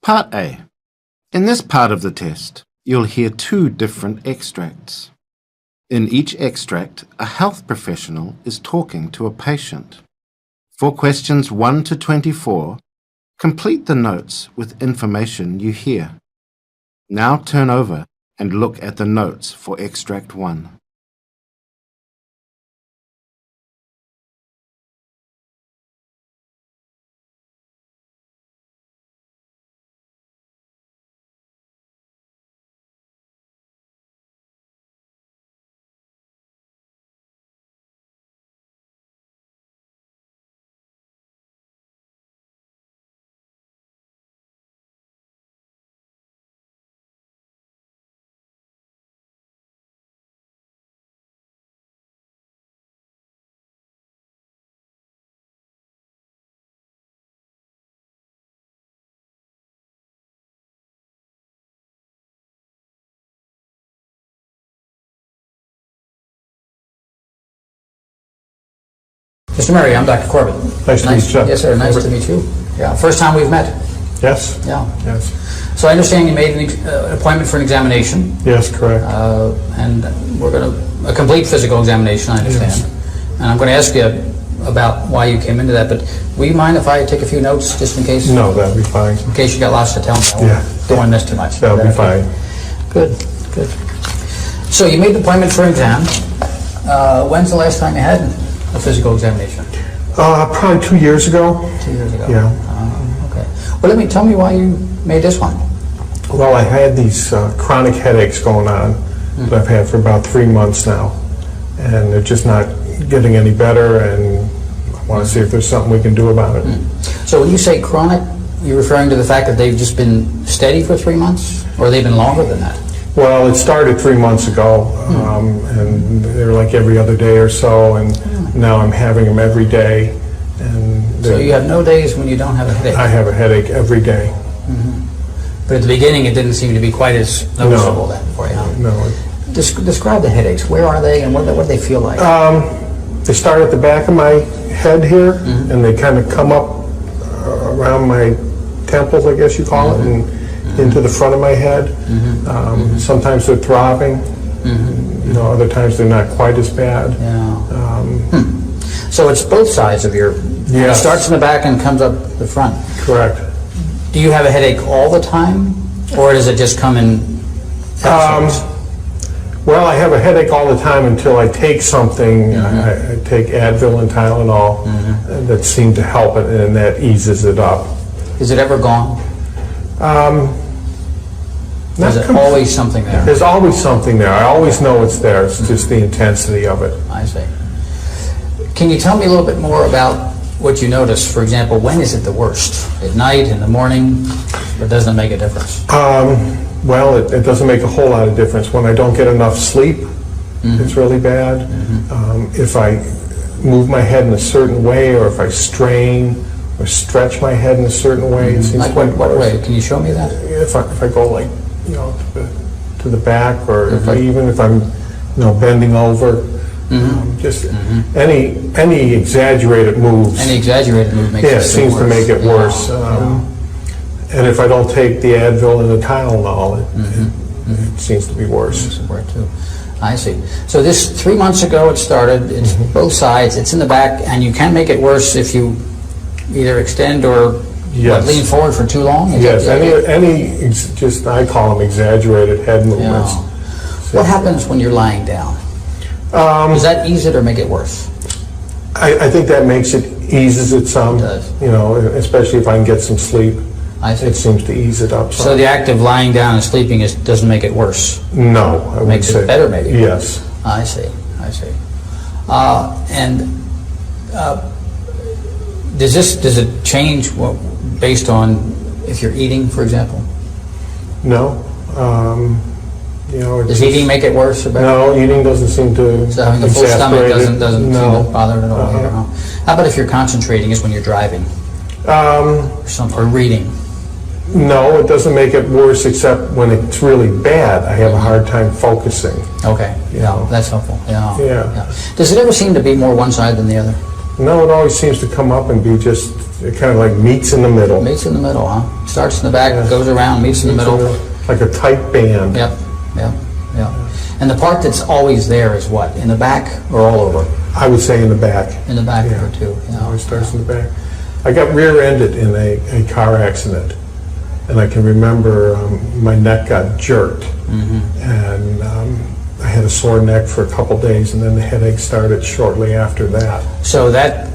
Part A. In this part of the test, you'll hear two different extracts. In each extract, a health professional is talking to a patient. For questions 1 to 24, complete the notes with information you hear. Now turn over and look at the notes for extract 1. Mr. Murray, I'm Dr. Corbett. Nice to meet you. Yes, sir. Nice to meet you. Yeah, first time we've met. Yes. Yeah. Yes. So I understand you made an appointment for an examination. Yes, correct. And we're going to a complete physical examination, I understand. Yes. And I'm going to ask you about why you came into that. But will you mind if I take a few notes just in case? No, that'd be fine. In case you got lots to tell me. Yeah. Don't want to miss too much. That'll be fine. Good. Good. So you made the appointment for an exam. When's the last time you had a physical examination? Probably 2 years ago. 2 years ago. Yeah. Okay. Well, tell me why you made this one. Well, I had these chronic headaches going on that I've had for about 3 months now, and they're just not getting any better, and I want to see if there's something we can do about it. So when you say chronic, you're referring to the fact that they've just been steady for 3 months, or they've been longer than that? Well, it started 3 months ago, and they were like every other day or so, and now I'm having them every day. And So you have no days when you don't have a headache? I have a headache every day. But at the beginning, it didn't seem to be quite as noticeable then for you. No. Describe the headaches. Where are they, and what do they feel like? They start at the back of my head here, and they kind of come up around my temples, I guess you call it, and into the front of my head. Sometimes they're throbbing. Other times they're not quite as bad. Yeah. So it's both sides of your... Yes. It starts in the back and comes up the front. Correct. Do you have a headache all the time, or does it just come in episodes? Well, I have a headache all the time until I take something. I take Advil and Tylenol that seem to help it, and that eases it up. Is it ever gone? Is it Not always something there? There's always something there. I always know it's there. It's just the intensity of it. I see. Can you tell me a little bit more about what you notice? For example, when is it the worst? At night, in the morning, or doesn't it make a difference? Well, it doesn't make a whole lot of difference. When I don't get enough sleep, it's really bad. If I move my head in a certain way, or if I strain or stretch my head in a certain way, it seems Like what way? Can you show me that? If I go like, to the back, or if I'm bending over, just any exaggerated moves. Any exaggerated move makes it seems to make it worse. And if I don't take the Advil and the Tylenol, it seems to be worse. Too. I see. So this 3 months ago it started. It's both sides. It's in the back, and you can make it worse if you either extend or lean forward for too long. Yes. Just I call them exaggerated head movements. Yeah. What happens when you're lying down? Does that ease it or make it worse? I think that eases it some. It does. Especially if I can get some sleep. I see. It seems to ease it up some. So the act of lying down and sleeping doesn't make it worse? No, I would Makes say. it better, maybe? Yes. I see. Does it change based on if you're eating, for example? No. Does eating make it worse or better? No, eating doesn't seem to So having a full stomach exacerbate it. doesn't seem No. to bother it at all here, huh? How about if you're concentrating, is when you're driving or reading? No, it doesn't make it worse, except when it's really bad, I have a hard time focusing. Okay, yeah, that's helpful. Yeah. Does it ever seem to be more one side than the other? No, it always seems to come up and be just, it kind of like meets in the middle. Meets in the middle, huh? Starts in the back, goes around, meets in the middle. Like a tight band. Yep, yep, yep. And the part that's always there is what? In the back or all over? I would say in the back. In the back Yeah. there too. It always starts in the back. I got rear-ended in a car accident, and I can remember my neck got jerked, and I had a sore neck for a couple days, and then the headache started shortly after that. So that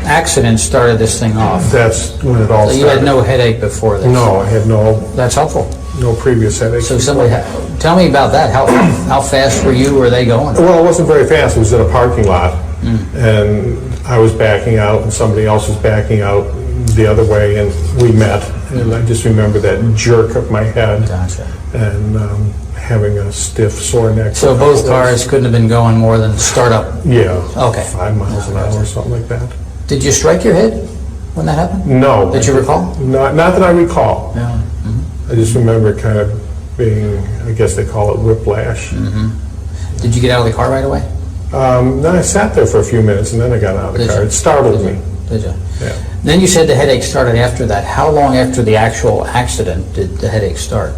accident started this thing off. That's when it all So started. you had no headache before this? No, I had That's helpful. no previous headaches. So somebody, tell me about that. How fast were you, were they going? Well, it wasn't very fast. It was in a parking lot, and I was backing out, and somebody else was backing out the other way, and we met. And I just remember that jerk of my head Gotcha. and having a stiff, sore neck. So both cars couldn't have been going more than start up. Yeah. Okay. 5 miles an hour or something like that. Did you strike your head when that happened? No. That you recall? Not that I recall. Yeah. I just remember it kind of being, I guess they call it whiplash. Did you get out of the car right away? Then I sat there for a few minutes, and then I got out of the Did car. you? It startled me. Did you? Yeah. Then you said the headache started after that. How long after the actual accident did the headache start?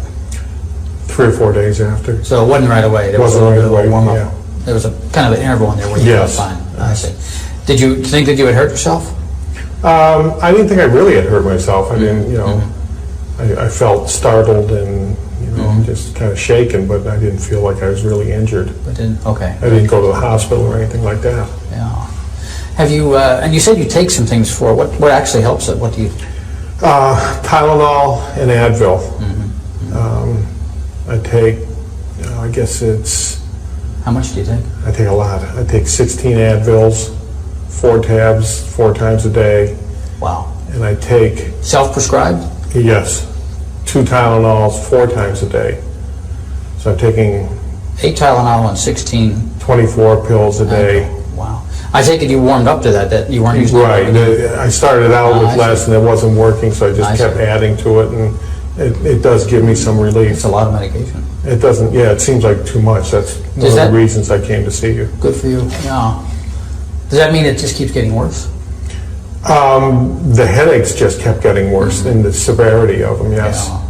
3 or 4 days after. So it wasn't right away. There was a Wasn't little bit right of a away, warm-up. yeah. There was a kind of an interval in there where you felt Yes. fine. I see. Did you think that you had hurt yourself? I didn't think I really had hurt myself. I didn't, I felt startled and, just kind of shaken, but I didn't feel like I was really injured. But didn't. Okay. I didn't go to the hospital or anything like that. Yeah. Have you? And you said you take some things for it. What actually helps it? What do you? Tylenol and Advil. I take, I guess How much do you take? I take a lot. I take 16 Advils, 4 tabs, 4 times a day, Wow. and I take, Self-prescribed? yes, 2 Tylenols 4 times a day. So I'm taking 8 Tylenol and 16. 24 pills a day. Wow. I take it you warmed up to that you weren't using Right. I started out I with see. less and it wasn't working, so I just I kept see. adding to it, and it does give me some relief. It's a lot of medication. It doesn't, yeah, it seems like too much. That's one Does of that- the reasons I came to see you. Good for you. Yeah. Does that mean it just keeps getting worse? The headaches just kept getting worse, and the severity of them, yes. Yeah.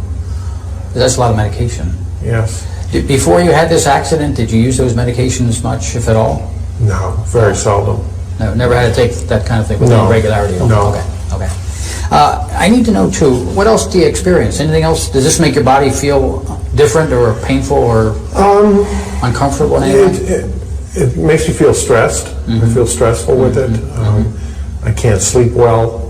That's a lot of medication. Yes. Before you had this accident, did you use those medications much, if at all? No, very seldom. No, never had to take that kind of thing with No. any regularity? No. Okay, okay. I need to know, too, what else do you experience? Anything else? Does this make your body feel different or painful or uncomfortable in any way? It makes me feel stressed. I feel stressful with it. I can't sleep well.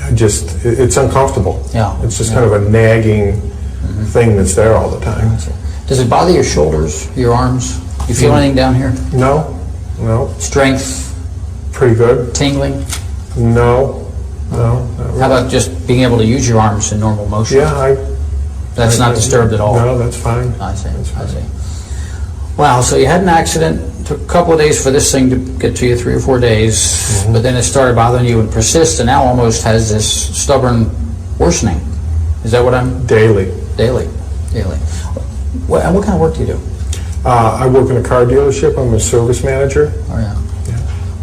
It's uncomfortable. Yeah. It's just kind of a nagging thing that's there all the time. Does it bother your shoulders, your arms? You feel anything down here? No, Strength, pretty good. tingling? No. Not really. How about just being able to use your arms in normal motion? Yeah, That's not disturbed at all? No, that's fine. I see, That's I fine. see. Wow, so you had an accident, took a couple of days for this thing to get to you, 3 or 4 days, but then it started bothering you and persist, and now almost has this stubborn worsening. Is that what I'm... Daily. Daily. What kind of work do you do? I work in a car dealership. I'm a service manager. Oh, yeah.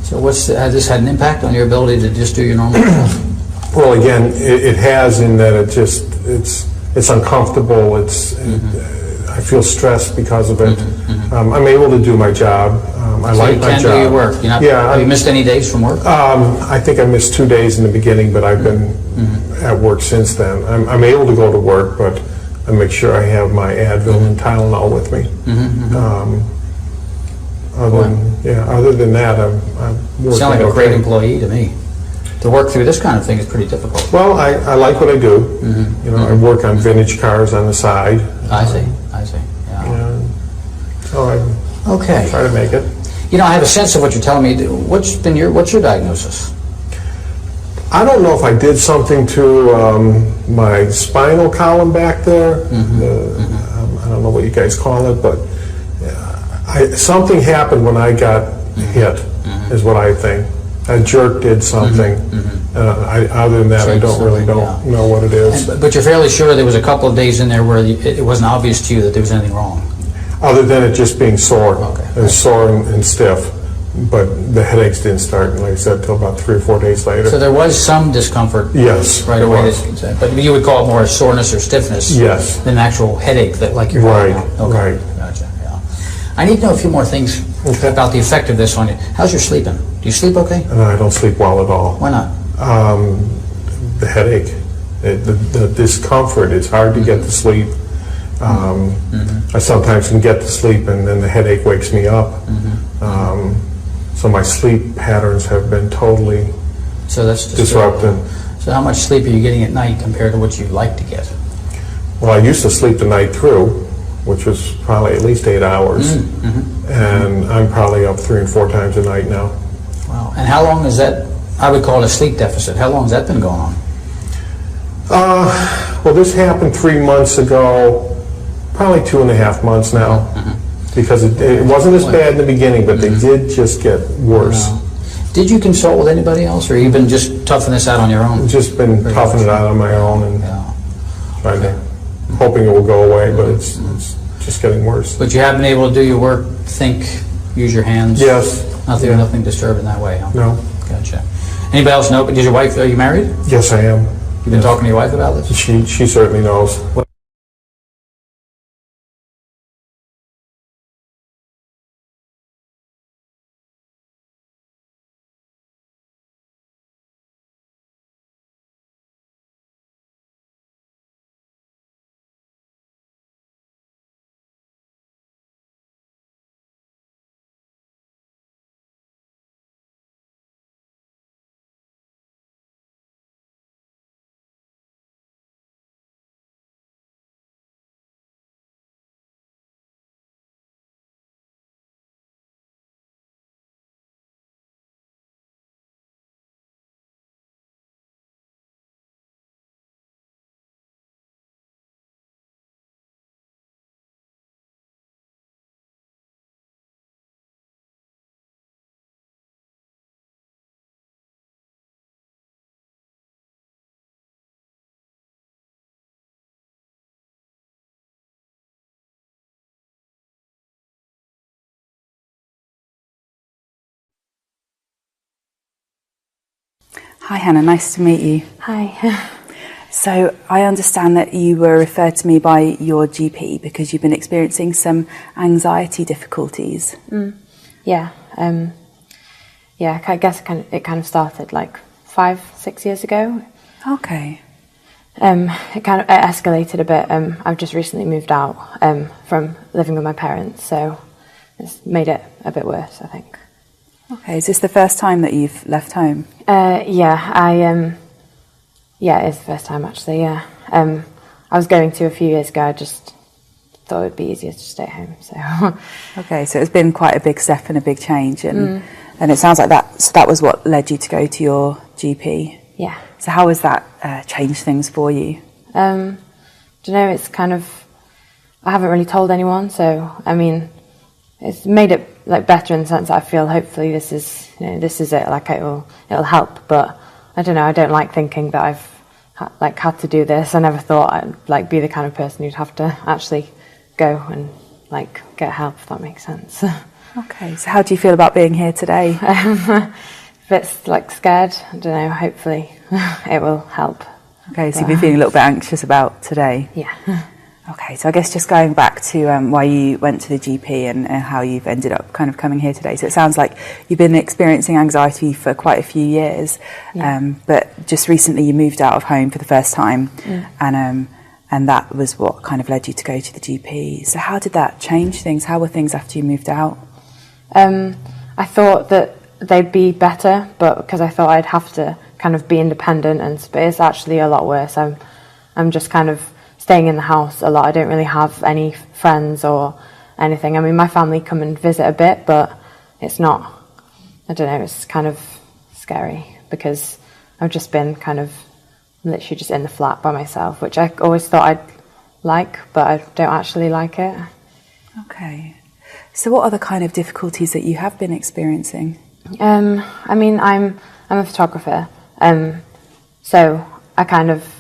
So has this had an impact on your ability to just do your normal stuff? Well, again, it has in that it's uncomfortable. I feel stressed because of it. I'm able to do my job. I like my job. So you can do your work? Have you missed any days from work? I think I missed 2 days in the beginning, but I've been at work since then. I'm able to go to work, but I make sure I have my Advil and Tylenol with me. Other than that, I'm working. You sound like a great okay. employee to me. To work through this kind of thing is pretty difficult. Well, I like what I do. I work on vintage cars on the side. I see. Yeah. And so I Okay. try to make it. I have a sense of what you're telling me. What's your diagnosis? I don't know if I did something to my spinal column back there. I don't know what you guys call it, but something happened when I got hit, is what I think. A jerk did something. Other than that, I Changed don't something, know what it is. But you're fairly sure there was a couple of days in there where it wasn't obvious to you that there was anything wrong. Other than it just being sore. Okay. It was sore and stiff. but the headaches didn't start, like I said, till about 3 or 4 days later. So there was some discomfort Yes. right there away, was. but you would call it more soreness or stiffness Yes. than actual headache that like you're Right, having now. Okay, right. gotcha, yeah. I need to know a few more things Okay. about the effect of this on you. How's your sleeping? Do you sleep okay? And I don't sleep well at all. Why not? The headache, the discomfort, it's hard to get to sleep. I sometimes can get to sleep and then the headache wakes me up. So my sleep patterns have been totally So that's disrupted. So how much sleep are you getting at night compared to what you'd like to get? Well, I used to sleep the night through, which was probably at least 8 hours. And I'm probably up 3 and 4 times a night now. Wow. And how long is that? I would call it a sleep deficit. How long has that been going on? Well, this happened 3 months ago, probably 2.5 months now. Because it wasn't as bad in the beginning, but they did just get worse. Did you consult with anybody else, or even just toughing this out on your own? Just been toughing it out on my own and Yeah. trying to, hoping it will go away, but it's just getting worse. But you have been able to do your work, think, use your hands? Yes. Nothing disturbed in that way, huh? No. Gotcha. Anybody else know? Did your wife, are you married? Yes, I am. You've been talking to your wife about this? She certainly knows. Hi Hannah, nice to meet you. Hi. So I understand that you were referred to me by your GP because you've been experiencing some anxiety difficulties. Yeah. I guess it kind of started like 5-6 years ago. Okay. It escalated a bit. I've just recently moved out from living with my parents, so it's made it a bit worse, I think. Okay, is this the first time that you've left home? Yeah, it's the first time actually, yeah. I was going to a few years ago, I just thought it would be easier to stay at home, so. Okay, so it's been quite a big step and a big change, and it sounds like that was what led you to go to your GP. Yeah. So how has that changed things for you? Don't know, it's kind of, I haven't really told anyone, so, I mean, it's made it like better in the sense that I feel hopefully this is it, like it'll help, but I don't know, I don't like thinking that I've had to do this. I never thought I'd be the kind of person who'd have to actually go and get help, if that makes sense. Okay, so how do you feel about being here today? A bit scared, I don't know, hopefully it will help. Okay, so you've been feeling a little bit anxious about today? Yeah. Okay, so I guess just going back to why you went to the GP and how you've ended up kind of coming here today. So it sounds like you've been experiencing anxiety for quite a few years, but just recently you moved out of home for the first time, and that was what kind of led you to go to the GP. So how did that change things? How were things after you moved out? I thought that they'd be better, but because I thought I'd have to kind of be independent, but it's actually a lot worse. I'm just kind of staying in the house a lot. I don't really have any friends or anything. I mean, my family come and visit a bit, but it's not, I don't know, it's kind of scary because I've just been kind of literally just in the flat by myself, which I always thought I'd like, but I don't actually like it. Okay. So what are the kind of difficulties that you have been experiencing? I mean, I'm a photographer, so I kind of,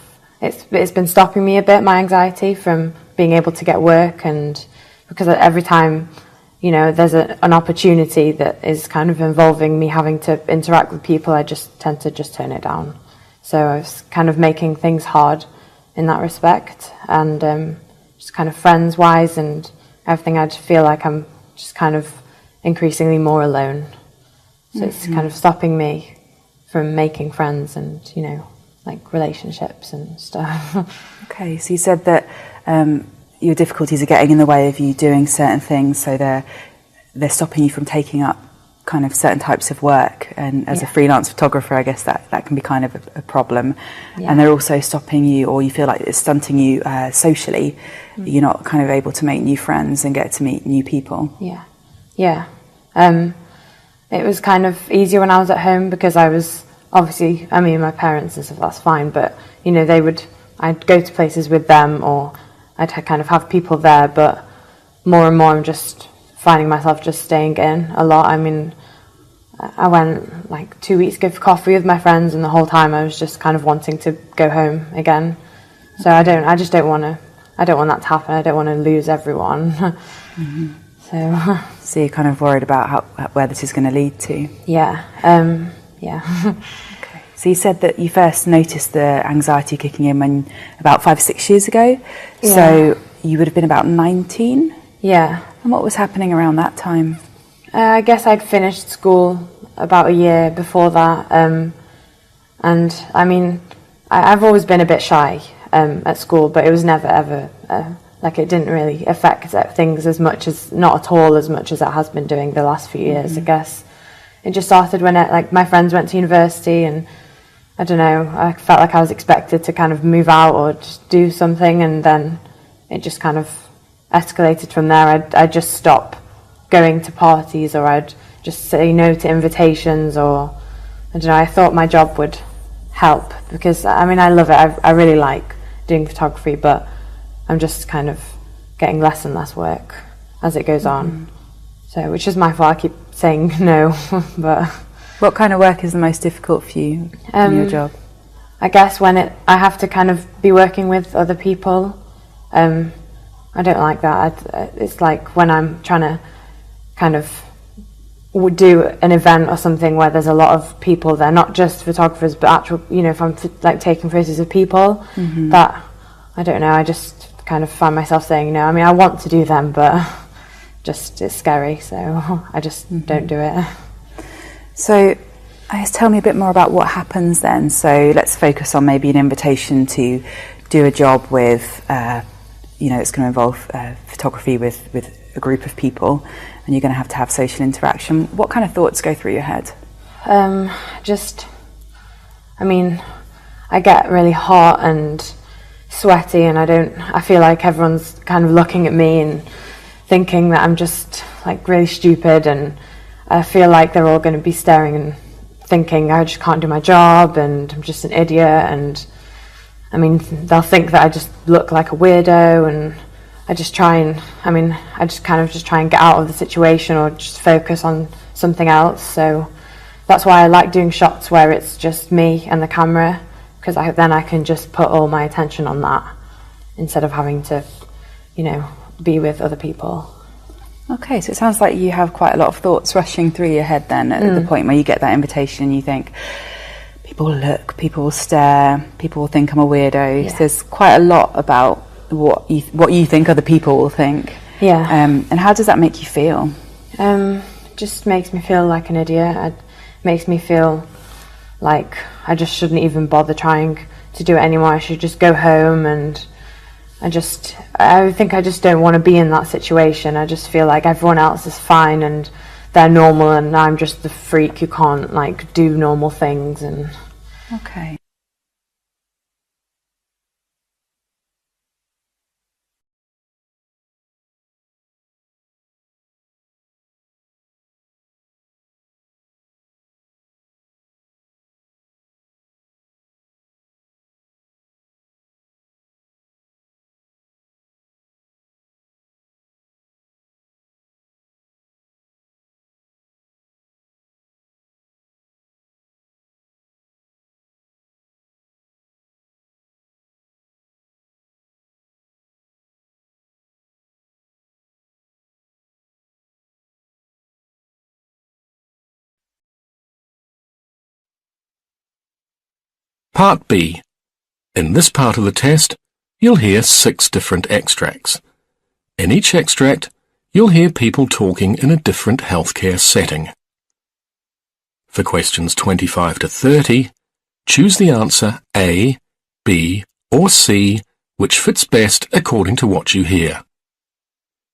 it's been stopping me a bit, my anxiety, from being able to get work, and because every time, you know, there's an opportunity that is kind of involving me having to interact with people, I just tend to just turn it down. So I was kind of making things hard in that respect, and just kind of friends-wise and everything, I just feel like I'm just kind of increasingly more alone. So it's kind of stopping me from making friends and, you know, like relationships and stuff. Okay, so you said that your difficulties are getting in the way of you doing certain things, so they're stopping you from taking up kind of certain types of work, and as a freelance photographer I guess that can be kind of a problem. And they're also stopping you, or you feel like it's stunting you socially. You're not kind of able to make new friends and get to meet new people. It was kind of easier when I was at home because I was obviously, I mean, my parents and stuff, that's fine, but you know, I'd go to places with them, or I'd kind of have people there, but more and more I'm just finding myself just staying in a lot. I mean, I went like 2 weeks ago for coffee with my friends, and the whole time I was just kind of wanting to go home again. So I don't want that to happen. I don't want to lose everyone. So you're kind of worried about where this is going to lead to. Yeah. Okay. So you said that you first noticed the anxiety kicking in when about 5 or 6 years ago. Yeah. So you would have been about 19. Yeah. And what was happening around that time? I guess I'd finished school about a year before that, and I mean, I've always been a bit shy at school, but it was never ever like, it didn't really affect things as much as, not at all as much as it has been doing the last few years. I guess it just started when like my friends went to university, and I don't know, I felt like I was expected to kind of move out or just do something, and then it just kind of escalated from there. I'd just stop going to parties, or I'd just say no to invitations, or I don't know, I thought my job would help because I mean, I love it. I really like doing photography, but I'm just kind of getting less and less work as it goes on. So, which is my fault, I keep saying no. But What kind of work is the most difficult for you in your job? I guess when I have to kind of be working with other people, I don't like that. It's like when I'm trying to kind of do an event or something where there's a lot of people there, not just photographers, but actual, you know, if I'm like taking photos of people, that, I don't know, I just kind of find myself saying no. I mean, I want to do them, but just it's scary, so I just don't do it. So I guess tell me a bit more about what happens then. So let's focus on maybe an invitation to do a job with, you know, it's going to involve photography with a group of people, and you're going to have social interaction. What kind of thoughts go through your head? I mean, I get really hot and sweaty, and I feel like everyone's kind of looking at me and thinking that I'm just like really stupid, and I feel like they're all going to be staring and thinking I just can't do my job and I'm just an idiot, and I mean, they'll think that I just look like a weirdo, and I just kind of just try and get out of the situation or just focus on something else. So that's why I like doing shots where it's just me and the camera, because then I can just put all my attention on that instead of having to, you know, be with other people. Okay, so it sounds like you have quite a lot of thoughts rushing through your head then at the point where you get that invitation. You think, people will look, people will stare, people will think I'm a weirdo. Yeah. So there's quite a lot about what you think other people will think. Yeah. And how does that make you feel? Just makes me feel like an idiot. It makes me feel like I just shouldn't even bother trying to do it anymore. I should just go home, and I think I just don't want to be in that situation. I just feel like everyone else is fine and they're normal, and I'm just the freak who can't like do normal things. And Okay. Part B. In this part of the test, you'll hear 6 different extracts. In each extract, you'll hear people talking in a different healthcare setting. For questions 25 to 30, choose the answer A, B, or C, which fits best according to what you hear.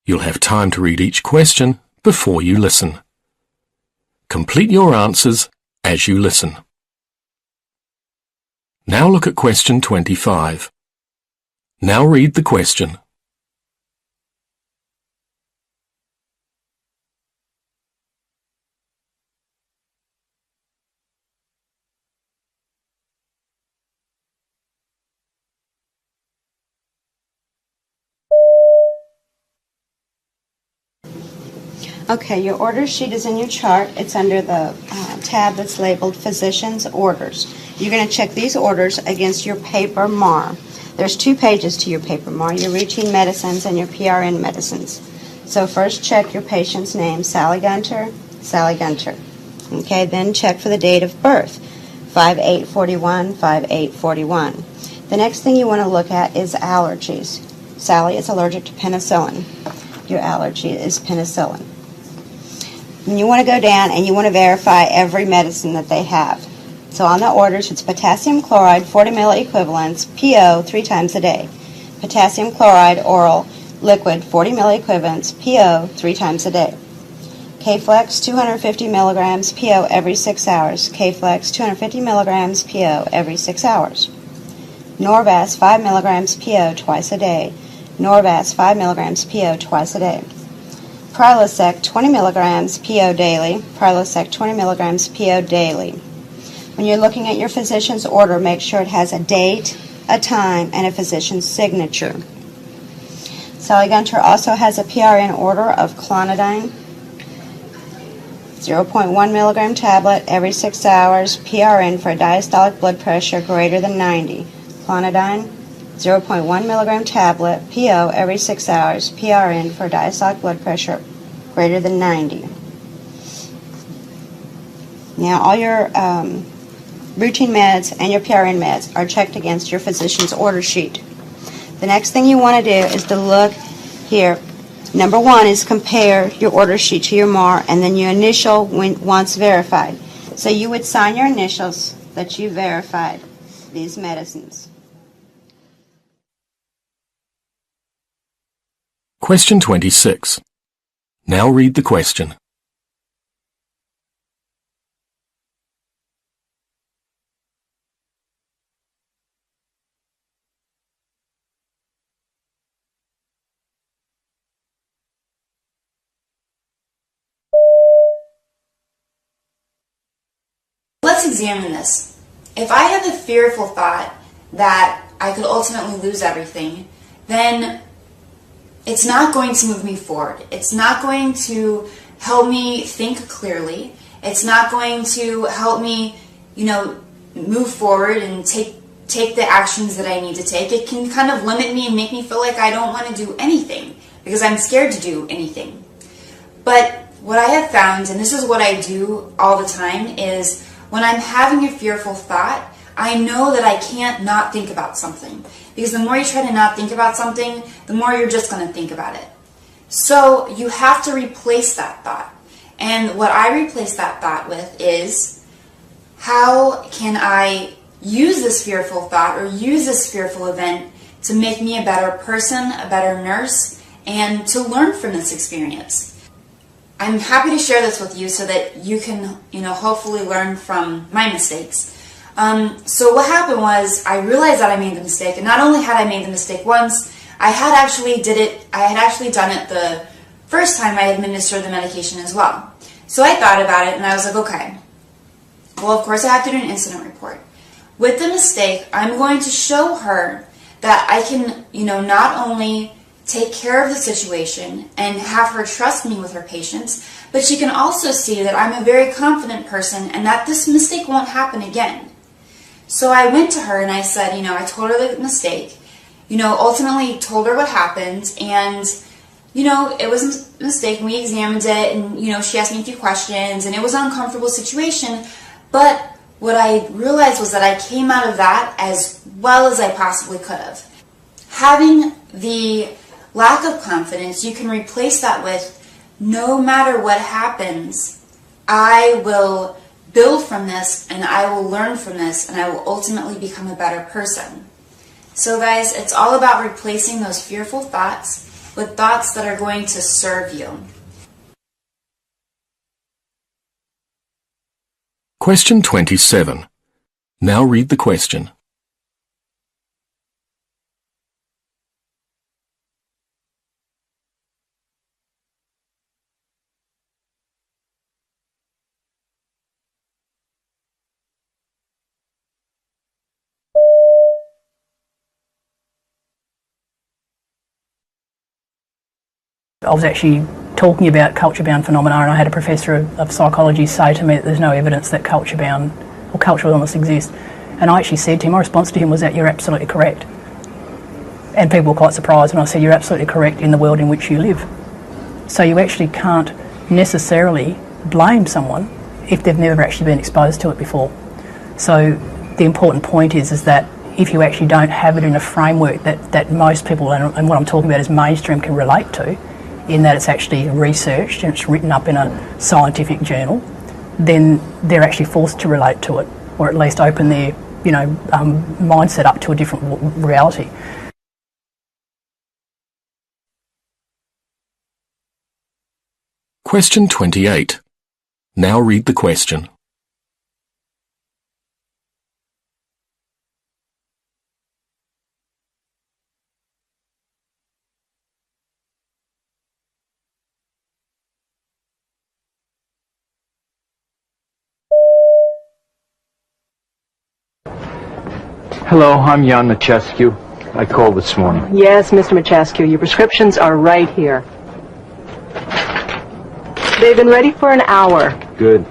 You'll have time to read each question before you listen. Complete your answers as you listen. Now look at question 25. Now read the question. Okay, your order sheet is in your chart. It's under the tab that's labeled Physician's Orders. You're going to check these orders against your paper MAR. There's 2 pages to your paper MAR, your routine medicines and your PRN medicines. So first check your patient's name, Sally Gunter, Sally Gunter. Okay, then check for the date of birth, 5/8/41, 5/8/41. The next thing you want to look at is allergies. Sally is allergic to penicillin. Your allergy is penicillin. And you want to go down and you want to verify every medicine that they have. So on the orders, it's potassium chloride, 40 milliequivalents, PO 3 times a day. Potassium chloride oral liquid, 40 milliequivalents, PO 3 times a day. K-Flex, 250 milligrams, PO every 6 hours. K-Flex, 250 milligrams, PO every 6 hours. Norvasc, 5 milligrams, PO twice a day. Norvasc, 5 milligrams, PO twice a day. Prilosec, 20 milligrams, PO daily. Prilosec, 20 milligrams, PO daily. When you're looking at your physician's order, make sure it has a date, a time, and a physician's signature. Sally Gunter also has a PRN order of Clonidine, 0.1 milligram tablet every 6 hours, PRN for diastolic blood pressure greater than 90. Clonidine, 0.1 milligram tablet, PO every 6 hours, PRN for diastolic blood pressure greater than 90. Now all your routine meds and your PRN meds are checked against your physician's order sheet. The next thing you want to do is to look here. Number 1 is compare your order sheet to your MAR and then your initial once verified. So you would sign your initials that you verified these medicines. Question 26. Now read the question. Let's examine this. If I have the fearful thought that I could ultimately lose everything, then it's not going to move me forward. It's not going to help me think clearly. It's not going to help me, move forward and take the actions that I need to take. It can kind of limit me and make me feel like I don't want to do anything because I'm scared to do anything. But what I have found, and this is what I do all the time, is when I'm having a fearful thought, I know that I can't not think about something. Because the more you try to not think about something, the more you're just going to think about it. So you have to replace that thought. And what I replace that thought with is, how can I use this fearful thought or use this fearful event to make me a better person, a better nurse, and to learn from this experience? I'm happy to share this with you so that you can, hopefully learn from my mistakes. So what happened was I realized that I made the mistake, and not only had I made the mistake once, I had actually done it the first time I administered the medication as well. So I thought about it and I was like, okay, well, of course I have to do an incident report. With the mistake, I'm going to show her that I can, not only take care of the situation and have her trust me with her patients, but she can also see that I'm a very confident person and that this mistake won't happen again. So I went to her and I said, I told her the mistake, ultimately told her what happened, and, it was a mistake, and we examined it, and, she asked me a few questions, and it was an uncomfortable situation, but what I realized was that I came out of that as well as I possibly could have. Having the lack of confidence, you can replace that with, no matter what happens, I will build from this and I will learn from this and I will ultimately become a better person. So guys, it's all about replacing those fearful thoughts with thoughts that are going to serve you. Question 27. Now read the question. I was actually talking about culture-bound phenomena, and I had a professor of psychology say to me that there's no evidence that culture-bound or cultural illness exists. And I actually said to him, my response to him was that you're absolutely correct. And people were quite surprised when I said you're absolutely correct in the world in which you live. So you actually can't necessarily blame someone if they've never actually been exposed to it before. So the important point is that if you actually don't have it in a framework that most people, and what I'm talking about is mainstream, can relate to, in that it's actually researched and it's written up in a scientific journal, then they're actually forced to relate to it, or at least open their mindset up to a different reality. Question 28. Now read the question. Hello, I'm Jan Machescu. I called this morning. Yes, Mr. Machescu, your prescriptions are right here. They've been ready for an hour. Good.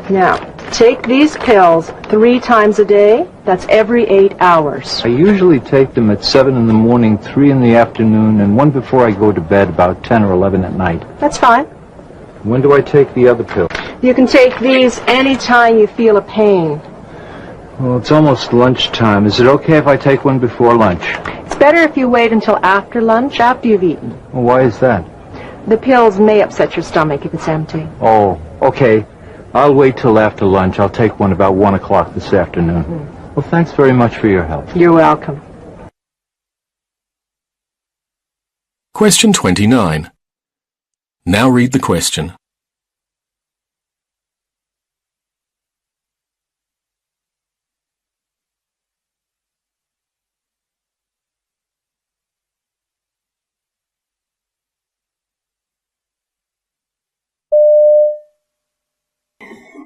Now, take these pills 3 times a day. That's every 8 hours. I usually take them at 7 in the morning, 3 in the afternoon, and 1 before I go to bed about 10 or 11 at night. That's fine. When do I take the other pills? You can take these anytime you feel a pain. Well, it's almost lunchtime. Is it okay if I take one before lunch? It's better if you wait until after lunch, after you've eaten. Well, why is that? The pills may upset your stomach if it's empty. Oh, okay. I'll wait till after lunch. I'll take one about 1 o'clock this afternoon. Well, thanks very much for your help. You're welcome. Question 29. Now read the question.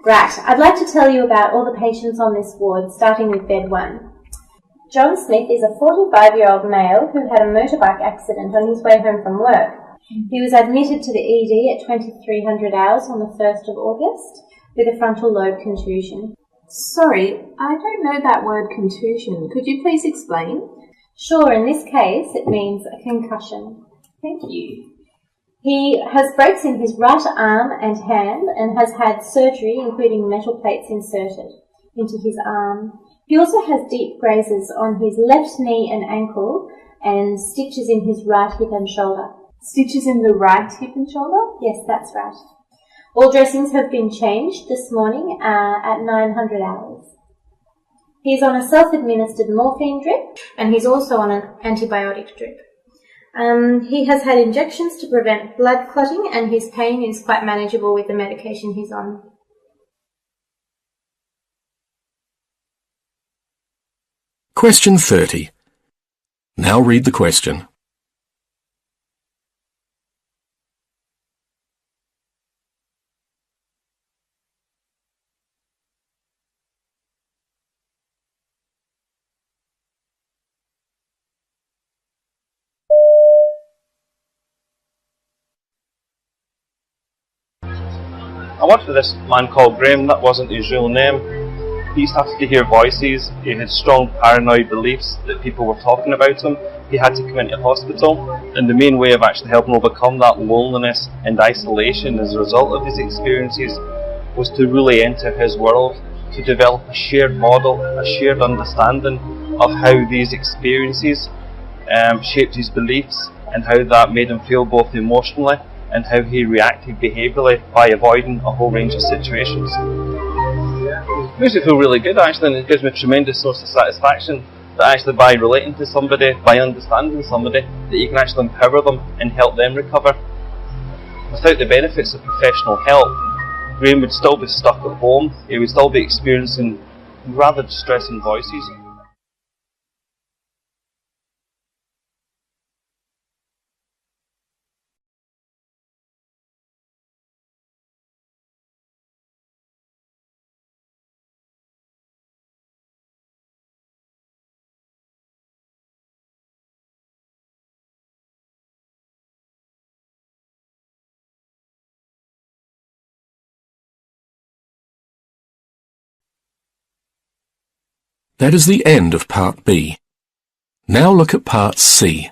Right, I'd like to tell you about all the patients on this ward, starting with bed 1. John Smith is a 45-year-old male who had a motorbike accident on his way home from work. He was admitted to the ED at 2300 hours on the 1st of August with a frontal lobe contusion. Sorry, I don't know that word contusion. Could you please explain? Sure, in this case it means a concussion. Thank you. He has breaks in his right arm and hand and has had surgery, including metal plates inserted into his arm. He also has deep grazes on his left knee and ankle and stitches in his right hip and shoulder. Stitches in the right hip and shoulder? Yes, that's right. All dressings have been changed this morning at 900 hours. He's on a self-administered morphine drip and he's also on an antibiotic drip. He has had injections to prevent blood clotting and his pain is quite manageable with the medication he's on. Question 30. Now read the question. I worked with this man called Graham. That wasn't his real name. He started to hear voices. He had strong paranoid beliefs that people were talking about him. He had to come into hospital, and the main way of actually helping overcome that loneliness and isolation as a result of his experiences was to really enter his world, to develop a shared model, a shared understanding of how these experiences shaped his beliefs and how that made him feel both emotionally and how he reacted behaviourally by avoiding a whole range of situations. It makes me feel really good actually, and it gives me a tremendous source of satisfaction that actually by relating to somebody, by understanding somebody, that you can actually empower them and help them recover. Without the benefits of professional help, Graham would still be stuck at home, he would still be experiencing rather distressing voices. That is the end of Part B. Now look at Part C.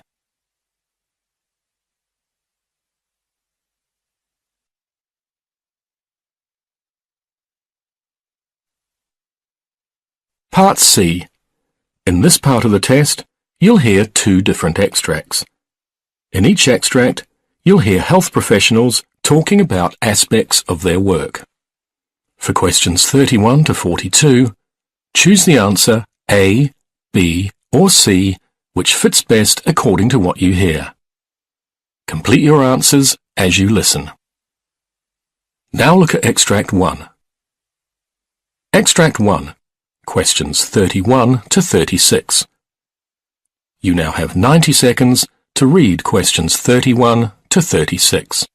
Part C. In this part of the test, you'll hear two different extracts. In each extract, you'll hear health professionals talking about aspects of their work. For questions 31 to 42, choose the answer A, B, or C, which fits best according to what you hear. Complete your answers as you listen. Now look at Extract 1. Extract 1, questions 31 to 36. You now have 90 seconds to read questions 31 to 36.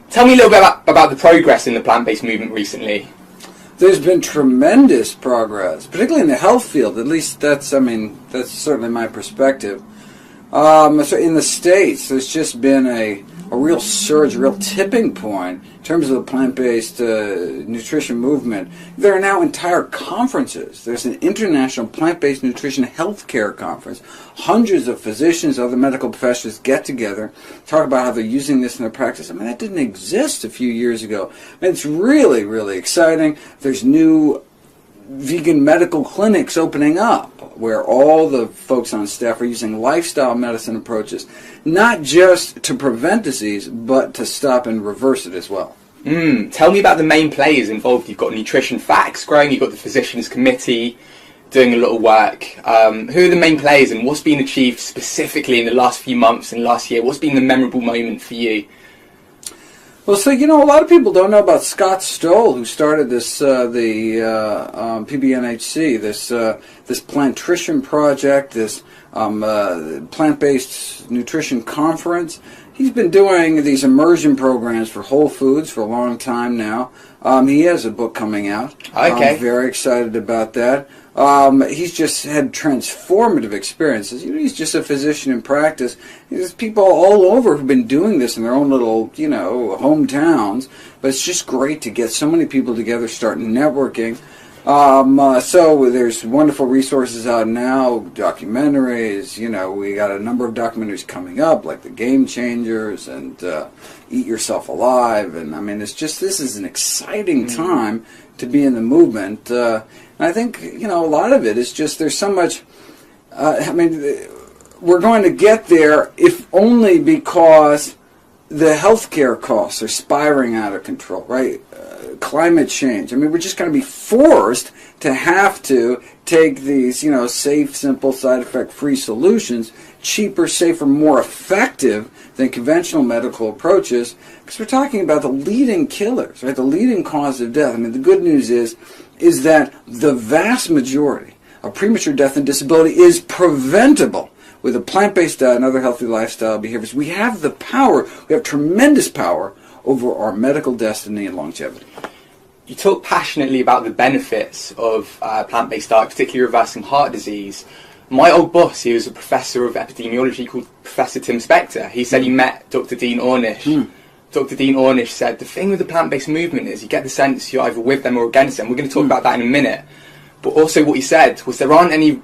Tell me a little bit about the progress in the plant-based movement recently. There's been tremendous progress, particularly in the health field. At least that's certainly my perspective. So in the States, there's just been a real surge, a real tipping point in terms of the plant-based nutrition movement. There are now entire conferences. There's an international plant-based nutrition healthcare conference. Hundreds of physicians, other medical professionals get together, talk about how they're using this in their practice. I mean, that didn't exist a few years ago. I mean, it's really, really exciting. There's new vegan medical clinics opening up where all the folks on staff are using lifestyle medicine approaches, not just to prevent disease, but to stop and reverse it as well. Tell me about the main players involved. You've got Nutrition Facts growing, you've got the Physicians Committee doing a lot of work. Who are the main players and what's been achieved specifically in the last few months and last year? What's been the memorable moment for you? Well, so, a lot of people don't know about Scott Stoll, who started this, PBNHC, this Plantrition project, this plant-based nutrition conference. he's been doing these immersion programs for Whole Foods for a long time now. He has a book coming out. Okay. I'm very excited about that. He's just had transformative experiences. He's just a physician in practice. There's people all over who've been doing this in their own little, hometowns. But it's just great to get so many people together, start networking. So there's wonderful resources out now, documentaries. We got a number of documentaries coming up, like The Game Changers and Eat Yourself Alive. And this is an exciting time to be in the movement. And I think, a lot of it is just there's so much, we're going to get there if only because the healthcare costs are spiraling out of control, right? Climate change. We're just going to be forced to have to take these, safe, simple, side effect-free solutions, cheaper, safer, more effective than conventional medical approaches, because we're talking about the leading killers, right? The leading cause of death. The good news is that the vast majority of premature death and disability is preventable with a plant-based diet and other healthy lifestyle behaviors. We have the power, we have tremendous power over our medical destiny and longevity. You talk passionately about the benefits of plant-based diet, particularly reversing heart disease. My old boss, he was a professor of epidemiology called Professor Tim Spector. He said he met Dr. Dean Ornish. Dr. Dean Ornish said, the thing with the plant-based movement is you get the sense you're either with them or against them. We're going to talk about that in a minute. But also what he said was there aren't any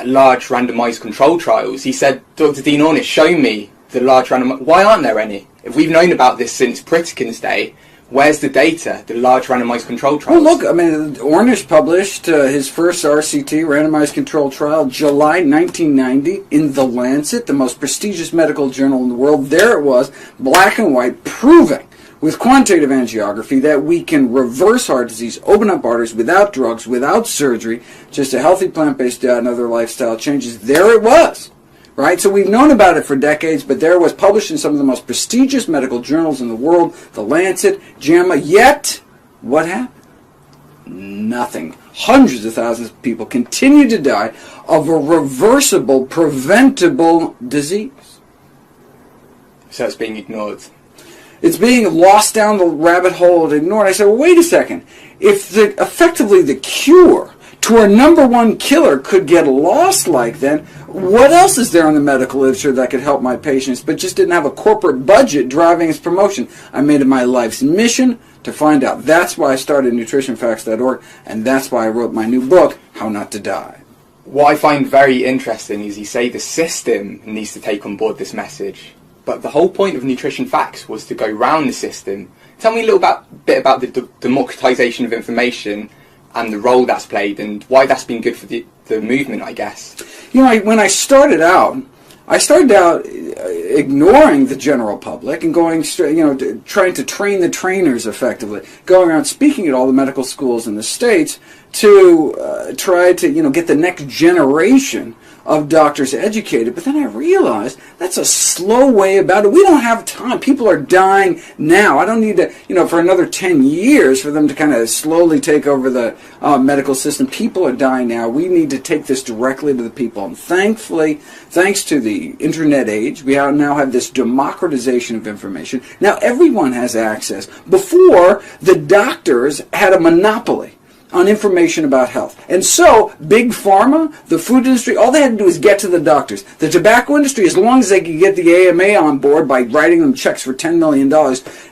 large randomised control trials. He said, Dr. Dean Ornish, show me the large randomised... Why aren't there any? If we've known about this since Pritikin's day, where's the data, the large randomised control trials? Well, look, Ornish published his first RCT, randomised control trial, July 1990, in The Lancet, the most prestigious medical journal in the world. There it was, black and white, proving with quantitative angiography that we can reverse heart disease, open up arteries without drugs, without surgery, just a healthy plant-based diet and other lifestyle changes. There it was. Right? So we've known about it for decades, but there it was, published in some of the most prestigious medical journals in the world, The Lancet, JAMA, yet what happened? Nothing. Hundreds of thousands of people continue to die of a reversible, preventable disease. So it's being ignored. It's being lost down the rabbit hole and ignored. I said, well, wait a second. If effectively the cure to our number one killer could get lost like that, what else is there in the medical literature that could help my patients, but just didn't have a corporate budget driving its promotion? I made it my life's mission to find out. That's why I started nutritionfacts.org, and that's why I wrote my new book, How Not to Die. What I find very interesting is you say the system needs to take on board this message, but the whole point of Nutrition Facts was to go round the system. Tell me a little bit about the democratization of information and the role that's played and why that's been good for the movement, I guess. When I started out ignoring the general public and going straight, trying to train the trainers effectively, going around speaking at all the medical schools in the States to try to, get the next generation of doctors educated. But then I realized that's a slow way about it. We don't have time. People are dying now. I don't need to, for another 10 years for them to kind of slowly take over the medical system. People are dying now. We need to take this directly to the people. And thankfully, thanks to the internet age, we now have this democratization of information. Now everyone has access. Before, the doctors had a monopoly on information about health. And so, Big Pharma, the food industry, all they had to do is get to the doctors. The tobacco industry, as long as they could get the AMA on board by writing them checks for $10 million,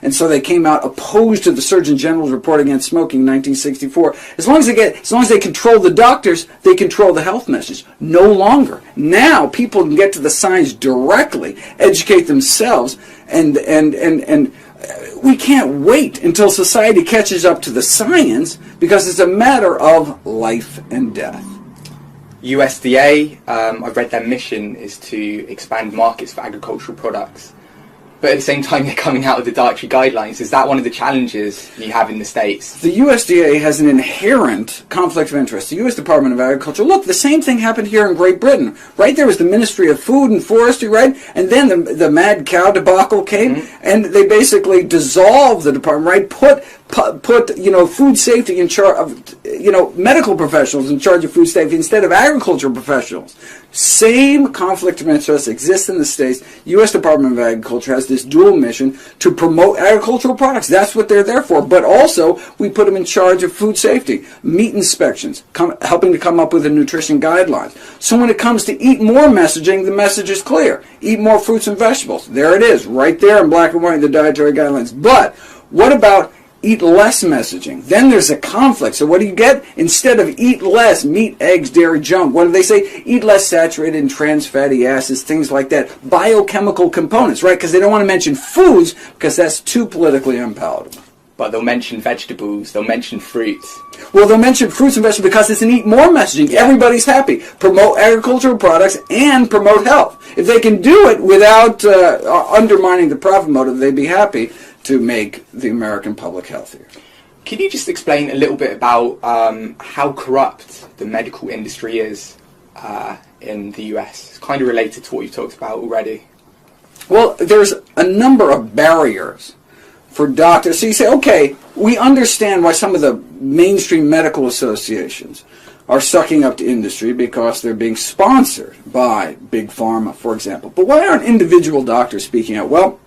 and so they came out opposed to the Surgeon General's report against smoking in 1964. As long as they control the doctors, they control the health message. No longer. Now, people can get to the science directly, educate themselves, and we can't wait until society catches up to the science because it's a matter of life and death. USDA, I've read their mission is to expand markets for agricultural products. But at the same time, they're coming out with the dietary guidelines. Is that one of the challenges you have in the States? The USDA has an inherent conflict of interest. The U.S. Department of Agriculture, look, the same thing happened here in Great Britain, right? There was the Ministry of Food and Forestry, right? And then the mad cow debacle came, and they basically dissolved the department, right? Put food safety in charge of, medical professionals in charge of food safety instead of agricultural professionals. Same conflict of interest exists in the States. U.S. Department of Agriculture has the this dual mission to promote agricultural products. That's what they're there for. But also, we put them in charge of food safety, meat inspections, helping to come up with the nutrition guidelines. So when it comes to eat more messaging, the message is clear. Eat more fruits and vegetables. There it is, right there in black and white in the dietary guidelines. But what about eat less messaging? Then there's a conflict. So what do you get? Instead of eat less meat, eggs, dairy, junk, what do they say? Eat less saturated and trans fatty acids, things like that. Biochemical components, right? Because they don't want to mention foods because that's too politically unpalatable. But they'll mention vegetables, they'll mention fruits. Well, they'll mention fruits and vegetables because it's an eat more messaging. Yeah. Everybody's happy. Promote agricultural products and promote health. If they can do it without undermining the profit motive, they'd be happy to make the American public healthier. Can you just explain a little bit about how corrupt the medical industry is in the US? It's kind of related to what you talked about already. Well, there's a number of barriers for doctors. So you say, okay, we understand why some of the mainstream medical associations are sucking up to industry because they're being sponsored by Big Pharma, for example. But why aren't individual doctors speaking out? Well,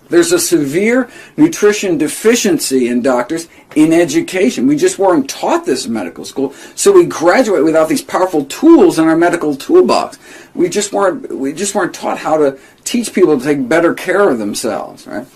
there's a severe nutrition deficiency in doctors in education. We just weren't taught this in medical school, so we graduate without these powerful tools in our medical toolbox. We just weren't taught how to teach people to take better care of themselves, right?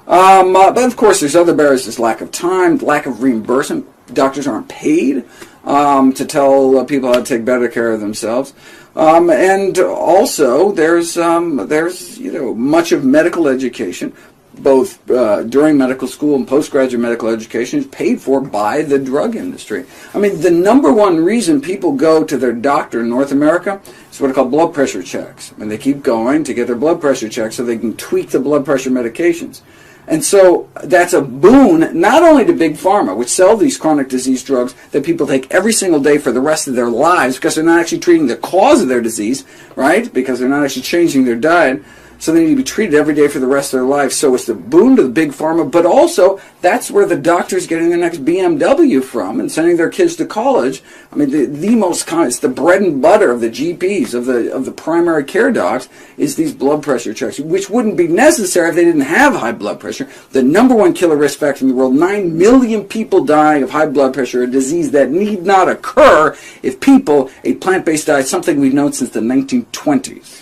But of course, there's other barriers. There's lack of time, lack of reimbursement. Doctors aren't paid to tell people how to take better care of themselves. And also, there's much of medical education, both during medical school and postgraduate medical education, is paid for by the drug industry. I mean, the number one reason people go to their doctor in North America is what are called blood pressure checks. And they keep going to get their blood pressure checked so they can tweak the blood pressure medications. And so that's a boon not only to Big Pharma, which sell these chronic disease drugs that people take every single day for the rest of their lives because they're not actually treating the cause of their disease, right? Because they're not actually changing their diet. So they need to be treated every day for the rest of their life. So it's the boon to the Big Pharma, but also that's where the doctor's getting their next BMW from and sending their kids to college. I mean, it's the bread and butter of the GPs, of the primary care docs, is these blood pressure checks, which wouldn't be necessary if they didn't have high blood pressure. The number one killer risk factor in the world, 9 million people dying of high blood pressure, a disease that need not occur if people ate plant-based diet, something we've known since the 1920s.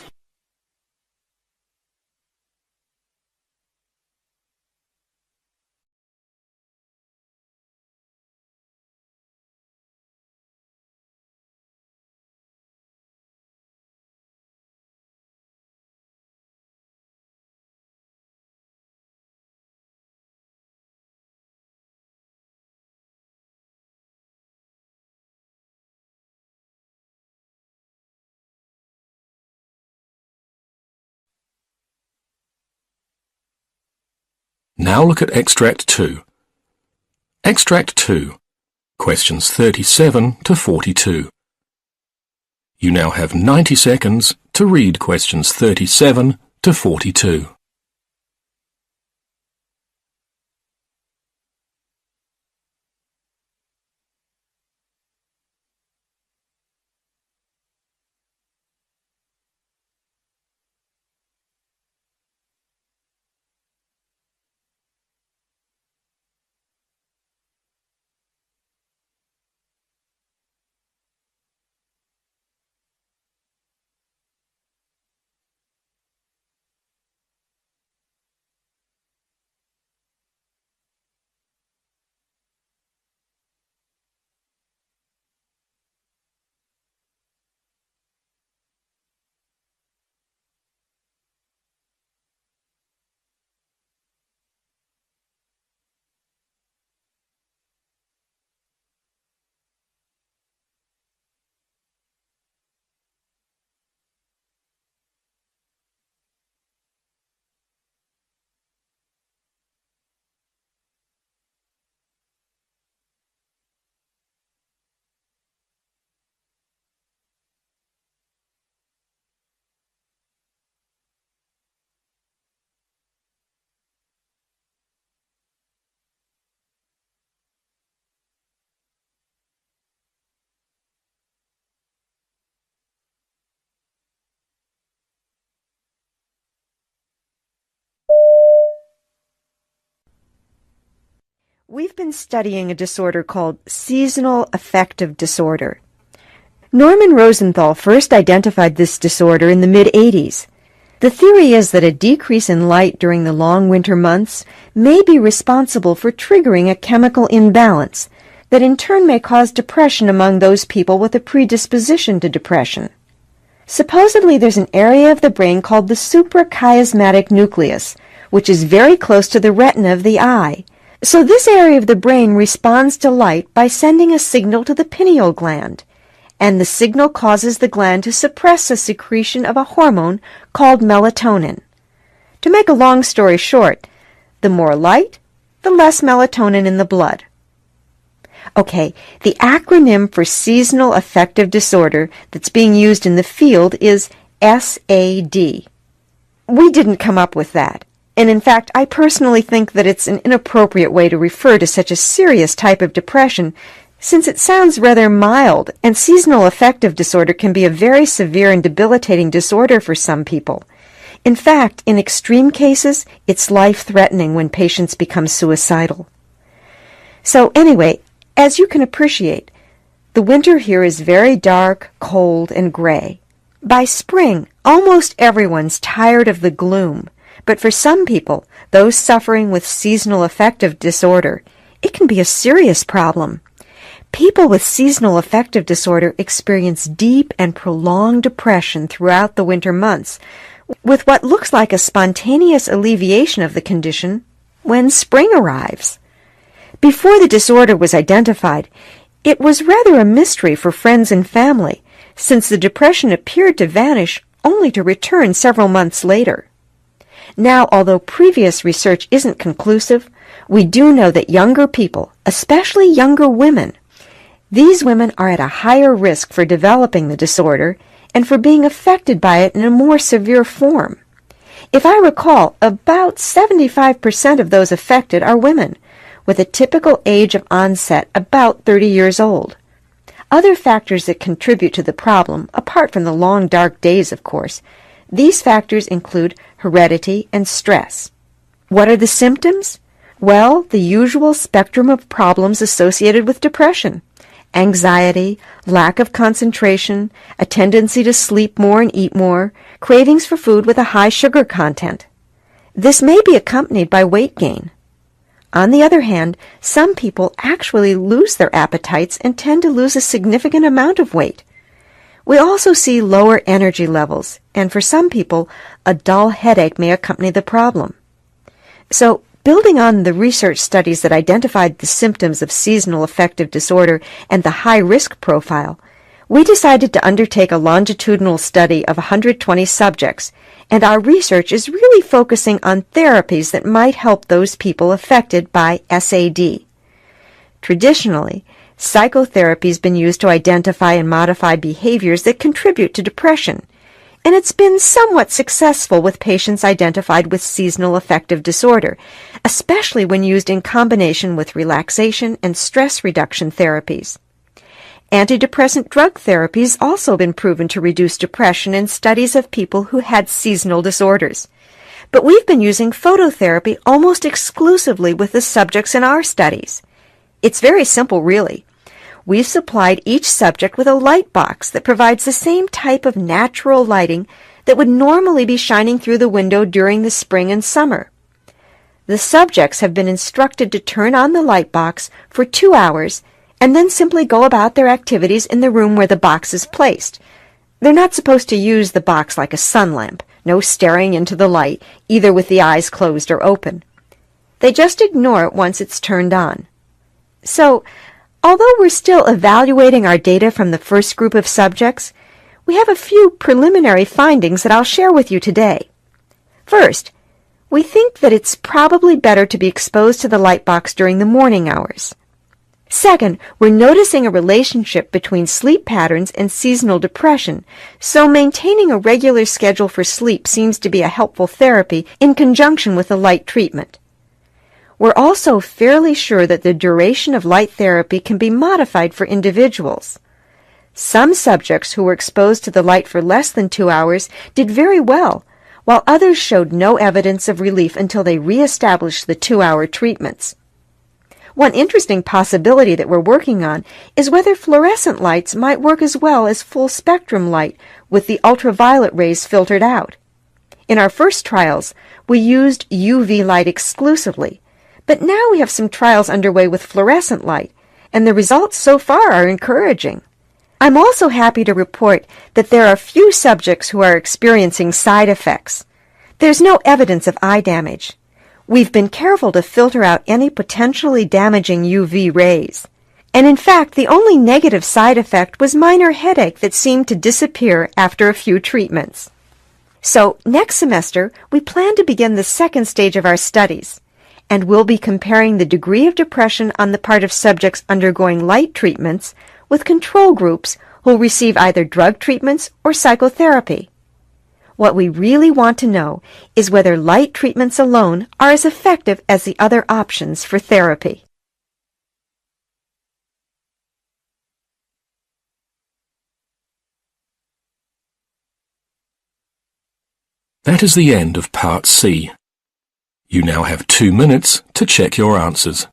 Now look at Extract 2. Extract 2, questions 37 to 42. You now have 90 seconds to read questions 37 to 42. We've been studying a disorder called seasonal affective disorder. Norman Rosenthal first identified this disorder in the mid-'80s. The theory is that a decrease in light during the long winter months may be responsible for triggering a chemical imbalance that in turn may cause depression among those people with a predisposition to depression. Supposedly there's an area of the brain called the suprachiasmatic nucleus, which is very close to the retina of the eye. So this area of the brain responds to light by sending a signal to the pineal gland, and the signal causes the gland to suppress a secretion of a hormone called melatonin. To make a long story short, the more light, the less melatonin in the blood. Okay, the acronym for seasonal affective disorder that's being used in the field is SAD. We didn't come up with that. And in fact, I personally think that it's an inappropriate way to refer to such a serious type of depression, since it sounds rather mild, and seasonal affective disorder can be a very severe and debilitating disorder for some people. In fact, in extreme cases, it's life-threatening when patients become suicidal. So anyway, as you can appreciate, the winter here is very dark, cold, and gray. By spring, almost everyone's tired of the gloom. But for some people, those suffering with seasonal affective disorder, it can be a serious problem. People with seasonal affective disorder experience deep and prolonged depression throughout the winter months, with what looks like a spontaneous alleviation of the condition when spring arrives. Before the disorder was identified, it was rather a mystery for friends and family, since the depression appeared to vanish only to return several months later. Now, although previous research isn't conclusive, we do know that younger people, especially younger women, these women are at a higher risk for developing the disorder and for being affected by it in a more severe form. If I recall, about 75% of those affected are women, with a typical age of onset about 30 years old. Other factors that contribute to the problem, apart from the long dark days, of course, these factors include heredity and stress. What are the symptoms? Well, the usual spectrum of problems associated with depression: anxiety, lack of concentration, a tendency to sleep more and eat more, cravings for food with a high sugar content. This may be accompanied by weight gain. On the other hand, some people actually lose their appetites and tend to lose a significant amount of weight. We also see lower energy levels, and for some people, a dull headache may accompany the problem. So, building on the research studies that identified the symptoms of seasonal affective disorder and the high-risk profile, we decided to undertake a longitudinal study of 120 subjects, and our research is really focusing on therapies that might help those people affected by SAD. Traditionally, psychotherapy has been used to identify and modify behaviors that contribute to depression, and it's been somewhat successful with patients identified with seasonal affective disorder, especially when used in combination with relaxation and stress reduction therapies. Antidepressant drug therapy has also been proven to reduce depression in studies of people who had seasonal disorders. But we've been using phototherapy almost exclusively with the subjects in our studies. It's very simple, really. We've supplied each subject with a light box that provides the same type of natural lighting that would normally be shining through the window during the spring and summer. The subjects have been instructed to turn on the light box for 2 hours and then simply go about their activities in the room where the box is placed. They're not supposed to use the box like a sun lamp, no staring into the light, either with the eyes closed or open. They just ignore it once it's turned on. So, although we're still evaluating our data from the first group of subjects, we have a few preliminary findings that I'll share with you today. First, we think that it's probably better to be exposed to the light box during the morning hours. Second, we're noticing a relationship between sleep patterns and seasonal depression, so maintaining a regular schedule for sleep seems to be a helpful therapy in conjunction with the light treatment. We're also fairly sure that the duration of light therapy can be modified for individuals. Some subjects who were exposed to the light for less than 2 hours did very well, while others showed no evidence of relief until they reestablished the 2-hour treatments. One interesting possibility that we're working on is whether fluorescent lights might work as well as full-spectrum light with the ultraviolet rays filtered out. In our first trials, we used UV light exclusively, but now we have some trials underway with fluorescent light, and the results so far are encouraging. I'm also happy to report that there are few subjects who are experiencing side effects. There's no evidence of eye damage. We've been careful to filter out any potentially damaging UV rays. And in fact, the only negative side effect was minor headache that seemed to disappear after a few treatments. So, next semester, we plan to begin the second stage of our studies, and we'll be comparing the degree of depression on the part of subjects undergoing light treatments with control groups who'll receive either drug treatments or psychotherapy. What we really want to know is whether light treatments alone are as effective as the other options for therapy. That is the end of Part C. You now have 2 minutes to check your answers.